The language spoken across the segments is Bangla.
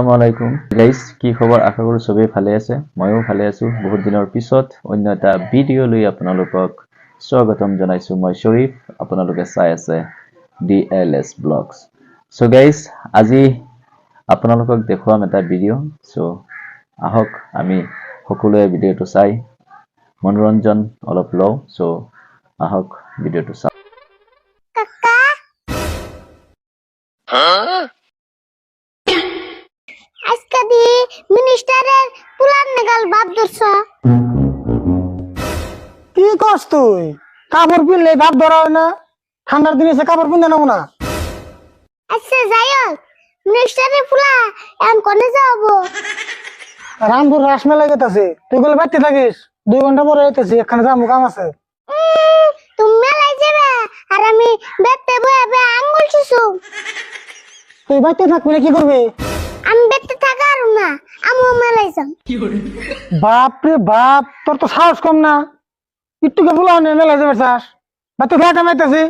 আসসালামু আলাইকুম গাইস, কি খবৰ? আশা কৰো সবেই ভালে আছে। ময়ো ভালে আছো। বহুত দিনৰ পিছত অন্য এটা ভিডিঅ' লৈ আপোনালোকক স্বাগতম জনাইছো। মই শৰীফ, আপোনালোকে চাই আছে DLS ব্লগছ। সো গাইস, আজি আপোনালোকক দেখুৱাম এটা ভিডিঅ'। সো আহক আমি সকলোৱে ভিডিঅ'টো চাই মনোৰঞ্জন অলপ লওঁ। সো আহক ভিডিঅ'টো চাওঁ। আজকে দি মিনিস্টারের পুলান নাগাল বাপ ধরছ। কি করছ তুই? কাপড় পিনলে ভাব ধরা হয় না? ঠান্ডার দিনে সে কাপড় পিনতে নেবো না। আচ্ছা যাই হোক, মিনিস্টারের পুলা এখন কোনে যাবো? রামপুর রাস মেলা গেতেছে, তুই বলে বাড়তে থাকিস। 2 ঘন্টা পরে যেতেছি, এখানে যাবো, কাম আছে। তুমি মেলায় যাবে আর আমি বেতে বয়ে আঙ্গুল চুষু। তুই বাড়তে থাকবি না, কি করবি? আমি বেতে থাকা আর না, আমি মেলায় যাম। বাপ রে বাপ, তোর তো সাহস কম না। একটু কে বলা নেই, মেলা যাবে চাস। বাড়তে থাক, আমি আইতাছি।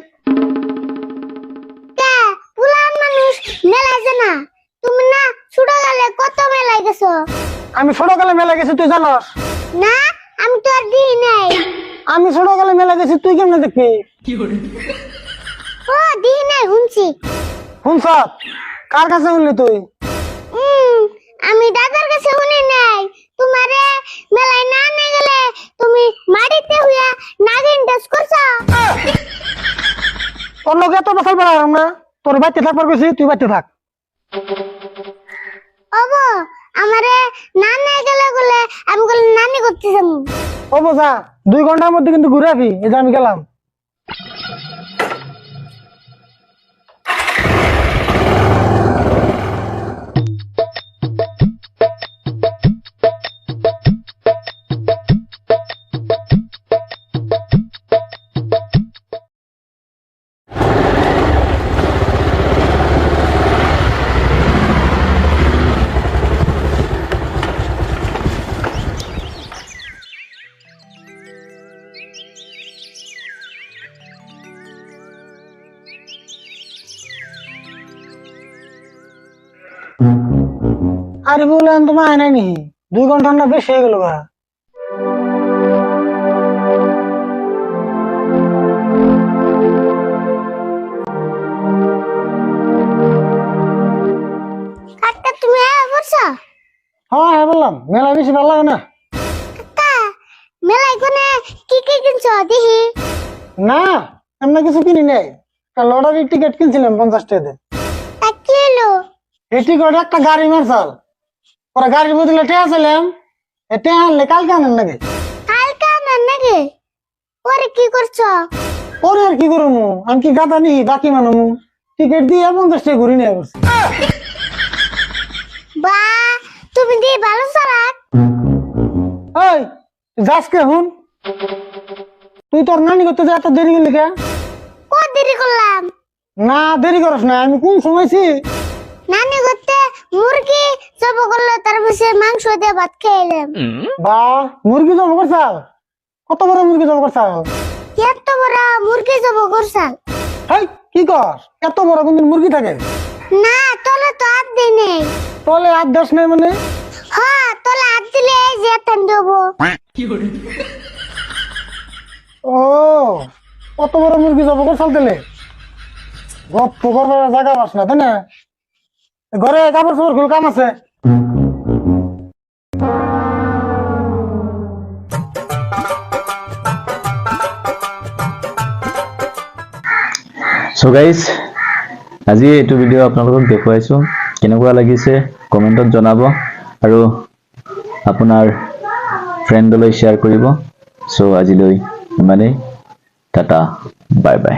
কে পুলান মানুষ মেলায় যায় না? তুমি না ছোট গেলে কত মেলায় গেছো? আমি ছোটকালে মেলা গেছি, তুই জানস? না, আমি তো আর দিই নাই। আমি ছোটকালে মেলা গেছি, তুই কেমনে দেখবি? ও দিই নাই, শুনছি। শুনছ? কার কাছে শুনলি তুই? আমি দাদার কাছে শুনি নাই। তোমারে মেলায় না নিয়ে গেলে তুমি মাটিতে হইয়া নাগিন ডান্স করছো। তোর লোক এত বছর বেড়ালাম না, তোর বাড়তে থাকবার গেছি, তুই বাড়তে থাক। ওগো, আমারে না নিয়ে গেলে বলে আমি বলে নানি করতে যাবো। ও বোঝা, 2 ঘন্টার মধ্যে কিন্তু ঘুরে আসবি। এই যে আমি গেলাম। আরে বললাম তোমার আয় নাই নি, 2 ঘন্টা না বেশি হয়ে গেল গা। কাকা তুমি বলছো? হ্যাঁ বললাম, মেলা বেশি ভালো লাগে না। কাকা মেলায় কোনে কি কি কিনছো দেখি? না, এমন কিছু কিনি নাই। লটারির টিকিট কিনছিলাম 50 টাকা। তা কি এলো? এই টিকিট একটা গাড়ি মারছাল, ওরা গাড়ির বদলে টেয়া ছিলাম। এটা আনলে কালকে আনেন নাকি? কালকে আনার নাকি? ওরে কি করছো? ওরে আর কি করবো, আমি কি গাদা নি বাকি মানবো? টিকিট দিয়ে 50 টাকা ঘুরি নিয়ে বসছি। বা তুমি দিয়ে ভালো চালাক। ওই যাস কে হুন, তুই তোর নানি করতে যা, এত দেরি করলি কে? কত দেরি করলাম? না দেরি করস না, আমি কোন সময়ছি? নানি করতে মুরগি জব করলো, তারপর সে মাংস দিয়ে ভাত খেলাম। বা মুরগি জব করছাল? কত বড় মুরগি জব করছাল? এত বড় মুরগি জব করছাল? হাই কি কর, এত বড় কোনদিন মুরগি থাকে? না, তোলে তো হাত দিই নেই। তলে আর দেশ নাই মানে? হ্যাঁ, তোলে হাত দিলে এই যে এতন দেবো। ও কত বড় মুরগি জব করছাল তেলে? গপ্প করবার জায়গা পাস না, তাই না? ঘরে কাপড় চোপড় খুল, কাম আছে। সো গাইস, আজি এইটো ভিডিঅ' আপোনালোকক দেখুৱাইছো। কেনেকুৱা লাগিছে কমেণ্টত জনাব আৰু আপোনাৰ ফ্ৰেণ্ডলৈ শ্বেয়াৰ কৰিব। সো আজিলৈ ইমানেই। Tata, bye bye.